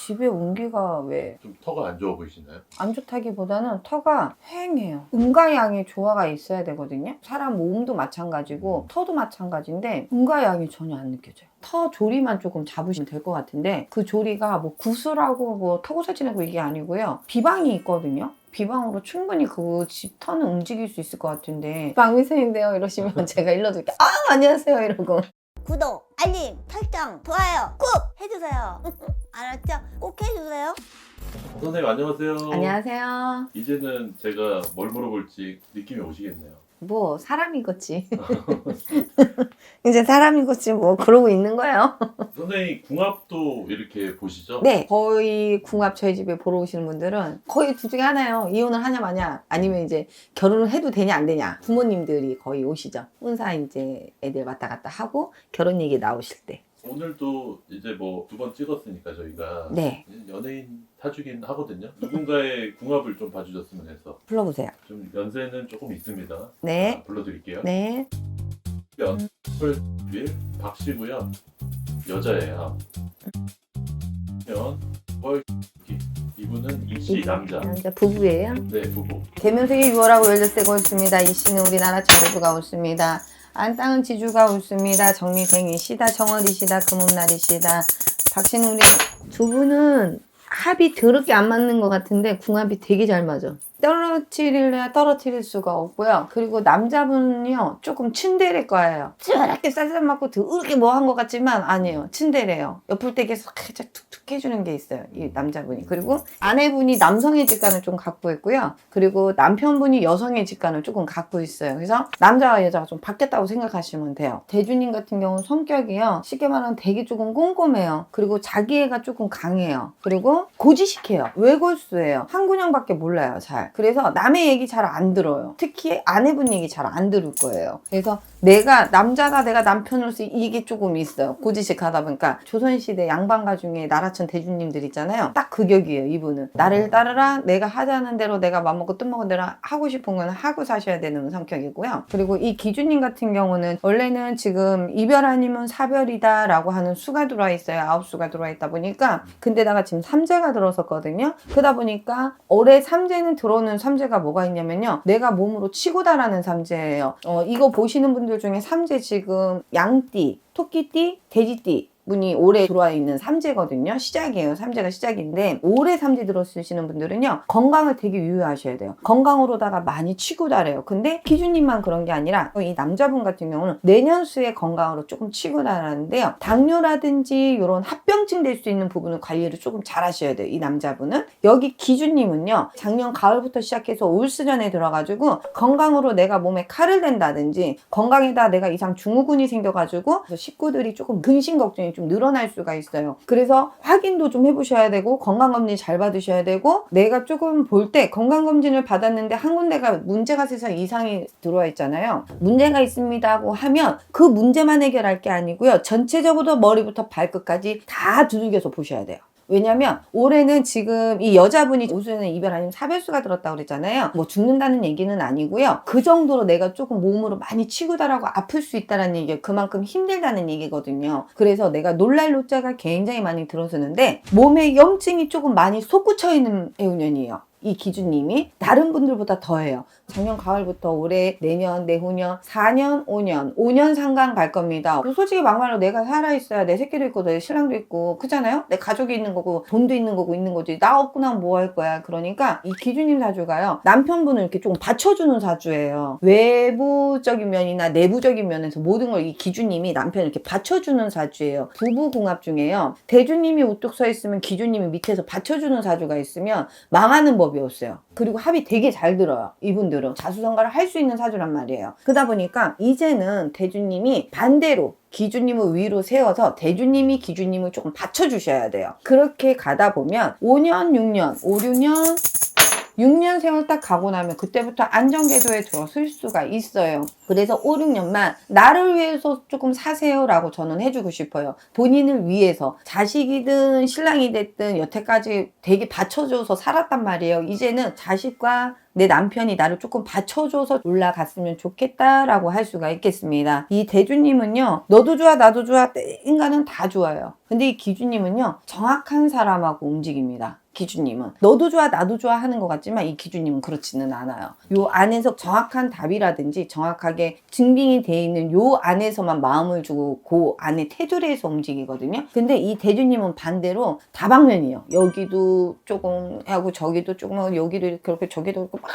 집에 온기가 왜 좀 터가 안 좋아 보이시나요? 안 좋다기보다는 터가 휑해요. 음과 양의 조화가 있어야 되거든요. 사람 몸도 마찬가지고 터도 마찬가지인데 음과 양이 전혀 안 느껴져요. 터 조리만 조금 잡으시면 될 것 같은데 그 조리가 뭐 구슬하고 뭐 터고살지내고 이게 아니고요. 비방이 있거든요. 비방으로 충분히 그 집 터는 움직일 수 있을 것 같은데 방위생인데요 이러시면 제가 일러드릴게요. 아 안녕하세요 이러고 구독, 알림, 설정, 좋아요 꼭 해주세요. 알았죠? 꼭 해주세요. 선생님 안녕하세요. 안녕하세요. 이제는 제가 뭘 물어볼지 느낌이 오시겠네요. 뭐 사람이겠지. 이제 사람이겠지 뭐 그러고 있는 거예요. 선생님 궁합도 이렇게 보시죠? 네, 거의 궁합 저희 집에 보러 오시는 분들은 거의 둘 중에 하나예요. 이혼을 하냐 마냐 아니면 이제 결혼을 해도 되냐 안 되냐. 부모님들이 거의 오시죠. 혼자 이제 애들 왔다 갔다 하고 결혼 얘기 나오실 때. 오늘도 이제 뭐 2번 찍었으니까 저희가 네, 연예인 타주긴 하거든요. 누군가의 궁합을 좀 봐주셨으면 해서 불러보세요. 좀 연세는 조금 있습니다. 네, 불러드릴게요. 네. 연펄빌 박씨고요. 여자예요. 연펄 이분은 이씨 남자. 남자 부부예요. 네 부부. 계면색이 6월하고 열렸대고 있습니다. 이 씨는 우리나라 자료주가 없습니다. 안땅은 지주가 없습니다. 정미생이시다. 정월이시다. 금음날이시다. 박씨는 우리 두 분은 합이 더럽게 안 맞는 것 같은데 궁합이 되게 잘 맞아. 떨어뜨릴래야 떨어뜨릴 수가 없고요. 그리고 남자분은요 조금 츤데레 거예요. 저렇게 쌀쌀 맞고 더럽게 뭐 한 것 같지만 아니에요. 츤데레예요. 옆을 때 계속 살짝 툭툭 해주는 게 있어요. 이 남자분이. 그리고 아내분이 남성의 직관을 좀 갖고 있고요. 그리고 남편분이 여성의 직관을 조금 갖고 있어요. 그래서 남자와 여자가 좀 바뀌었다고 생각하시면 돼요. 대주님 같은 경우는 성격이요. 쉽게 말하면 되게 조금 꼼꼼해요. 그리고 자기애가 조금 강해요. 그리고 고지식해요. 외골수예요. 한 군형밖에 몰라요. 잘. 그래서 남의 얘기 잘 안 들어요. 특히 아내분 얘기 잘 안 들을 거예요. 그래서 남자가 내가 남편으로서 이게 조금 있어요. 고지식하다 보니까 조선시대 양반가 중에 나라천 대주님들 있잖아요. 딱 그 격이에요. 이분은. 나를 따르라. 내가 하자는 대로 내가 맘먹고 뜻먹은 대로 하고 싶은 건 하고 사셔야 되는 성격이고요. 그리고 이 기주님 같은 경우는 원래는 지금 이별 아니면 사별이다 라고 하는 수가 들어와 있어요. 9수가 들어와 있다 보니까 근데다가 지금 삼재가 들어섰거든요. 그러다 보니까 올해 삼재는 들어오는 삼재가 뭐가 있냐면요. 내가 몸으로 치고다라는 삼재예요. 이거 보시는 분들 중에 삼재 지금 양띠, 토끼띠, 돼지띠 분이 올해 들어와 있는 삼재거든요. 시작이에요. 삼재가 시작인데 올해 삼재 들어쓰시는 분들은요. 건강을 되게 유의하셔야 돼요. 건강으로다가 많이 치고 달아요. 근데 기준님만 그런 게 아니라 이 남자분 같은 경우는 내년수에 건강으로 조금 치고 달하는데요. 당뇨라든지 이런 합병증 될 수 있는 부분을 관리를 조금 잘 하셔야 돼요. 이 남자분은. 여기 기준님은요. 작년 가을부터 시작해서 올 시즌에 들어가지고 건강으로 내가 몸에 칼을 댄다든지 건강에다 내가 이상 증후군이 생겨가지고 식구들이 조금 근심 걱정이 좀 늘어날 수가 있어요. 그래서 확인도 좀 해보셔야 되고 건강검진 잘 받으셔야 되고 내가 조금 볼 때 건강검진을 받았는데 한 군데가 문제가 있어서 이상이 들어와 있잖아요. 문제가 있습니다 하고 하면 그 문제만 해결할 게 아니고요. 전체적으로 머리부터 발끝까지 다 두들겨서 보셔야 돼요. 왜냐면 올해는 지금 이 여자분이 올해는 이별 아니면 사별수가 들었다고 그랬잖아요. 뭐 죽는다는 얘기는 아니고요. 그 정도로 내가 조금 몸으로 많이 치고달하고 아플 수 있다는 얘기가 그만큼 힘들다는 얘기거든요. 그래서 내가 놀랄 노자가 굉장히 많이 들어서는데 몸에 염증이 조금 많이 솟구쳐 있는 해운년이에요. 이 기준님이 다른 분들보다 더해요. 작년 가을부터 올해 내년 내후년 4년 5년 상간 갈 겁니다. 솔직히 막말로 내가 살아있어야 내 새끼도 있고 내 신랑도 있고 그잖아요. 내 가족이 있는 거고 돈도 있는 거고 있는 거지. 나 없고 난 뭐 할 거야. 그러니까 이 기준님 사주가요. 남편분을 이렇게 조금 받쳐주는 사주예요. 외부적인 면이나 내부적인 면에서 모든 걸 이 기준님이 남편을 이렇게 받쳐주는 사주예요. 부부궁합 중에요. 대주님이 우뚝 서 있으면 기준님이 밑에서 받쳐주는 사주가 있으면 망하는 법이 없어요. 그리고 합이 되게 잘 들어요. 이분들은 자수성가를 할 수 있는 사주란 말이에요. 그러다 보니까 이제는 대주님이 반대로 기준님을 위로 세워서 대주님이 기준님을 조금 받쳐주셔야 돼요. 그렇게 가다 보면 5년, 6년, 5, 6년 6년 세월 딱 가고 나면 그때부터 안정궤도에 들어설 수가 있어요. 그래서 5, 6년만 나를 위해서 조금 사세요라고 저는 해주고 싶어요. 본인을 위해서. 자식이든 신랑이 됐든 여태까지 되게 받쳐줘서 살았단 말이에요. 이제는 자식과 내 남편이 나를 조금 받쳐줘서 올라갔으면 좋겠다라고 할 수가 있겠습니다. 이 대주님은요, 너도 좋아 나도 좋아 인간은 다 좋아요. 근데 이 기주님은요, 정확한 사람하고 움직입니다. 기주님은 너도 좋아 나도 좋아 하는 것 같지만 이 기주님은 그렇지는 않아요. 요 안에서 정확한 답이라든지 정확하게 증빙이 돼 있는 요 안에서만 마음을 주고 그 안에 테두리에서 움직이거든요. 근데 이 대주님은 반대로 다방면이에요. 여기도 조금 하고 저기도 조금 하고 여기도 그렇게 저기도 그렇고 막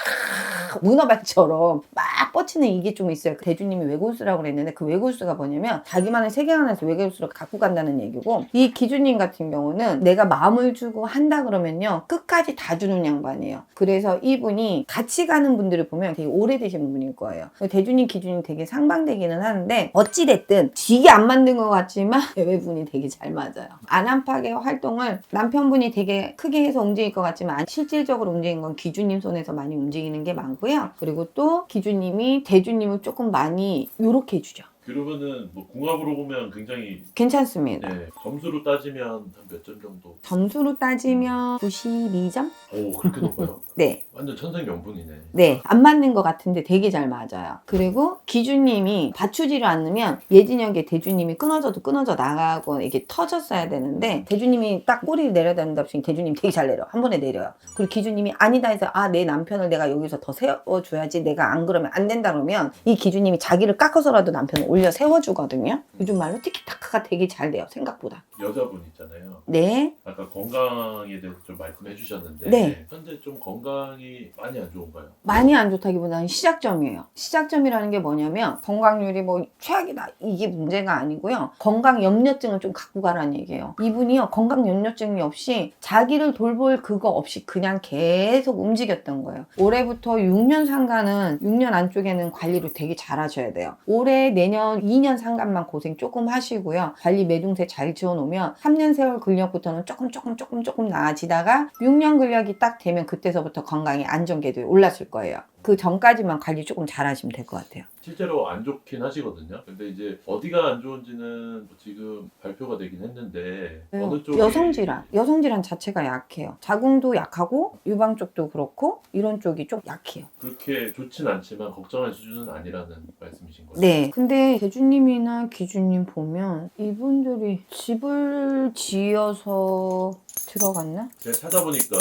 문어발처럼 막 뻗치는 이게 좀 있어요. 대주님이 외골수라고 그랬는데 그 외골수가 뭐냐면 자기만의 세계 안에서 외골수를 갖고 간다는 얘기고, 이 기주님 같은 경우는 내가 마음을 주고 한다 그러면요 끝까지 다 주는 양반이에요. 그래서 이분이 같이 가는 분들을 보면 되게 오래되신 분일 거예요. 대주님 기주님 되게 상반되기는 하는데 어찌됐든 되게 안 맞는 것 같지만 외분이 되게 잘 맞아요. 안암파의 활동을 남편분이 되게 크게 해서 움직일 것 같지만 실질적으로 움직이는 건 기주님 손에서 많이 움직이는 게 많고요. 그리고 또 기주님이 대주님을 조금 많이 요렇게 해주죠. 그러면은 뭐 궁합으로 보면 굉장히 괜찮습니다. 네, 점수로 따지면 한 몇 점 정도? 점수로 따지면 92점? 오 그렇게 높아요? 네. 완전 천생연분이네. 네, 안 맞는 것 같은데 되게 잘 맞아요. 그리고 기주님이 받쳐주지를 않으면 예진혁의 대주님이 끊어져도 끊어져 나가고 이게 터졌어야 되는데 대주님이 딱 꼬리를 내려야 된다 싶으니 대주님이 되게 잘 내려. 한 번에 내려요. 그리고 기주님이 아니다 해서 내 남편을 내가 여기서 더 세워줘야지 내가 안 그러면 안 된다 그러면 이 기주님이 자기를 깎아서라도 남편을 올려 세워주거든요. 요즘 말로 티키타카가 되게 잘 돼요. 생각보다. 여자분 있잖아요. 네. 아까 건강에 대해서 좀 말씀해 주셨는데 네. 현재 좀 건강이 많이 안 좋은가요? 많이 안 좋다기보다는 시작점이에요. 시작점이라는 게 뭐냐면 건강률이 뭐 최악이다 이게 문제가 아니고요. 건강 염려증을 좀 갖고 가라는 얘기예요. 이분이요 건강 염려증이 없이 자기를 돌볼 그거 없이 그냥 계속 움직였던 거예요. 올해부터 6년 상간은 6년 안쪽에는 관리를 되게 잘 하셔야 돼요. 올해 내년 2년 상간만 고생 조금 하시고요. 관리 매둥새 잘 지어놓으면 3년 세월 근력부터는 조금 나아지다가 6년 근력이 딱 되면 그때서부터 건강이 안정궤도에 올랐을 거예요. 그 전까지만 관리 조금 잘 하시면 될 것 같아요. 실제로 안 좋긴 하시거든요. 근데 이제 어디가 안 좋은지는 지금 발표가 되긴 했는데 어느 쪽이 여성질환 자체가 약해요. 자궁도 약하고 유방 쪽도 그렇고 이런 쪽이 좀 약해요. 그렇게 좋진 않지만 걱정할 수준은 아니라는 말씀이신 거죠? 네. 근데 대주님이나 기주님 보면 이분들이 집을 지어서 들어갔나? 제가 찾아보니까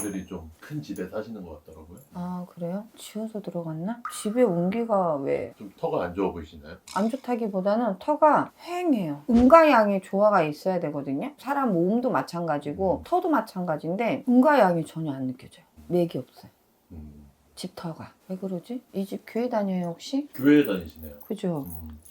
이분들이 좀 큰 집에 사시는 것 같더라고요. 아 그래요? 지어서 들어갔나? 집에 온기가 왜 좀 터가 안 좋아 보이시나요? 안 좋다기보다는 터가 휑해요. 음과 양의 조화가 있어야 되거든요. 사람 몸도 마찬가지고 터도 마찬가지인데 음과 양이 전혀 안 느껴져요. 맥이 없어요. 집 터가. 왜 그러지? 이 집 교회 다녀요 혹시? 교회에 다니시네요. 그죠?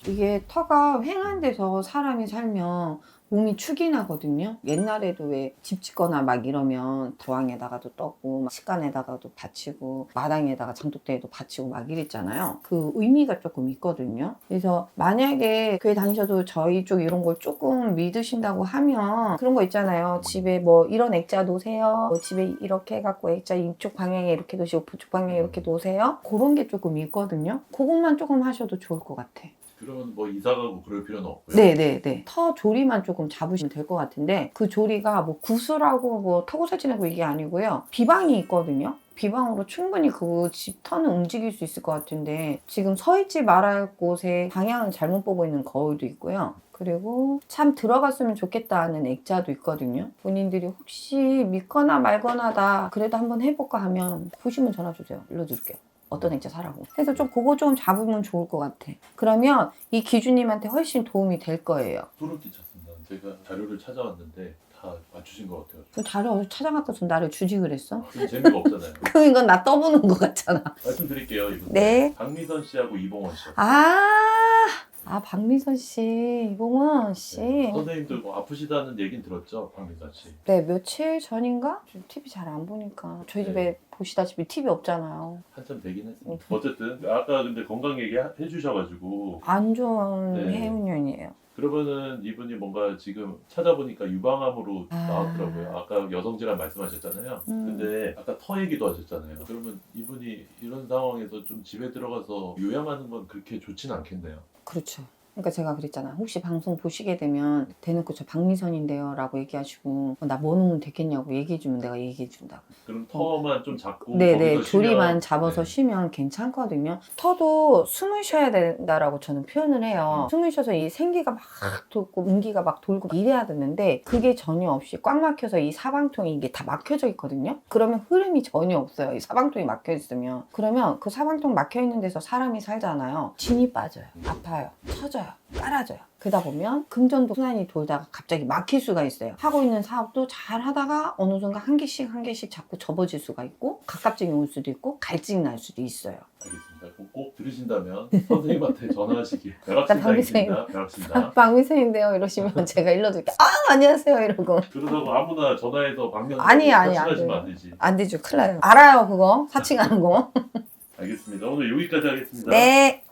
이게 터가 휑한 데서 사람이 살면 몸이 축이 나거든요. 옛날에도 왜 집 짓거나 막 이러면 도왕에다가도 떴고 막 식간에다가도 받치고 마당에다가 장독대에도 받치고 막 이랬잖아요. 그 의미가 조금 있거든요. 그래서 만약에 교회 다니셔도 저희 쪽 이런 걸 조금 믿으신다고 하면 그런 거 있잖아요. 집에 뭐 이런 액자 놓으세요. 뭐 집에 이렇게 해갖고 액자 이쪽 방향에 이렇게 놓으시고 저쪽 방향에 이렇게 놓으세요. 그런 게 조금 있거든요. 그것만 조금 하셔도 좋을 것 같아. 그러면 뭐 이사 가고 그럴 필요는 없고요. 네네네. 터 조리만 조금 잡으시면 될 것 같은데 그 조리가 뭐 구슬하고 뭐 터고살지내고 이게 아니고요. 비방이 있거든요. 비방으로 충분히 그 집 터는 움직일 수 있을 것 같은데 지금 서 있지 말아야 할 곳에 방향을 잘못 보고 있는 거울도 있고요. 그리고 참 들어갔으면 좋겠다 하는 액자도 있거든요. 본인들이 혹시 믿거나 말거나다 그래도 한번 해볼까 하면 보시면 전화 주세요. 일러드릴게요. 어떤 액자 사라고 해서 좀 그거 좀 잡으면 좋을 것 같아. 그러면 이 기주님한테 훨씬 도움이 될 거예요. 소름 끼쳤습니다. 제가 자료를 찾아왔는데 다 맞추신 것 같아요. 그 자료 어디서 찾아갖고서 나를 주지 그랬어? 좀 재미가 없잖아요. 그럼 이건 나 떠보는 거 같잖아. 말씀드릴게요. 이분. 네. 박미선 씨하고 이봉원 씨. 박미선 씨, 이봉원 씨. 네. 선생님도 뭐 아프시다는 얘기는 들었죠, 박미선 씨. 네, 며칠 전인가? 좀 TV 잘 안 보니까. 저희 집에 보시다시피 TV 없잖아요. 한참 되긴 했습니다. 어쨌든 아까 근데 건강 얘기 해주셔가지고 안 좋은 네. 해운년이에요. 그러면은 이분이 뭔가 지금 찾아보니까 유방암으로 아. 나왔더라고요. 아까 여성질환 말씀하셨잖아요. 음. 근데 아까 터 얘기도 하셨잖아요. 그러면 이분이 이런 상황에서 좀 집에 들어가서 요양하는 건 그렇게 좋진 않겠네요. 그렇죠. 그러니까 제가 그랬잖아. 혹시 방송 보시게 되면 대놓고 저 박미선인데요 라고 얘기하시고 나 뭐 넣으면 되겠냐고 얘기해주면 내가 얘기해준다고. 그럼 터만 좀 잡고 네네, 거기서 조리만 쉬면, 잡아서 네. 쉬면 괜찮거든요. 터도 숨을 쉬어야 된다라고 저는 표현을 해요. 숨을 쉬어서 이 생기가 막 돌고 운기가 막 돌고 이래야 되는데 그게 전혀 없이 꽉 막혀서 이 사방통이 이게 다 막혀져 있거든요. 그러면 흐름이 전혀 없어요. 이 사방통이 막혀 있으면. 그러면 그 사방통 막혀 있는 데서 사람이 살잖아요. 진이 빠져요. 아파요. 터져요. 빨아져요. 그러다 보면 금전도 순환이 돌다가 갑자기 막힐 수가 있어요. 하고 있는 사업도 잘 하다가 어느 순간 한 개씩 자꾸 접어질 수가 있고 가깝증이 올 수도 있고 갈증이 날 수도 있어요. 알겠습니다. 그럼 꼭 들으신다면 선생님한테 전화하시기. 벼락신당입니다. 벼락신당. 박미선인데요 이러시면 제가 일러드릴게요. 아 안녕하세요 이러고. 그러다고 아무나 전화해서 박명 아니, 안 사칭하시면 돼요. 안 되지. 안 되죠. 큰일 나요. 알아요 그거 사칭하는 거. 알겠습니다. 오늘 여기까지 하겠습니다. 네.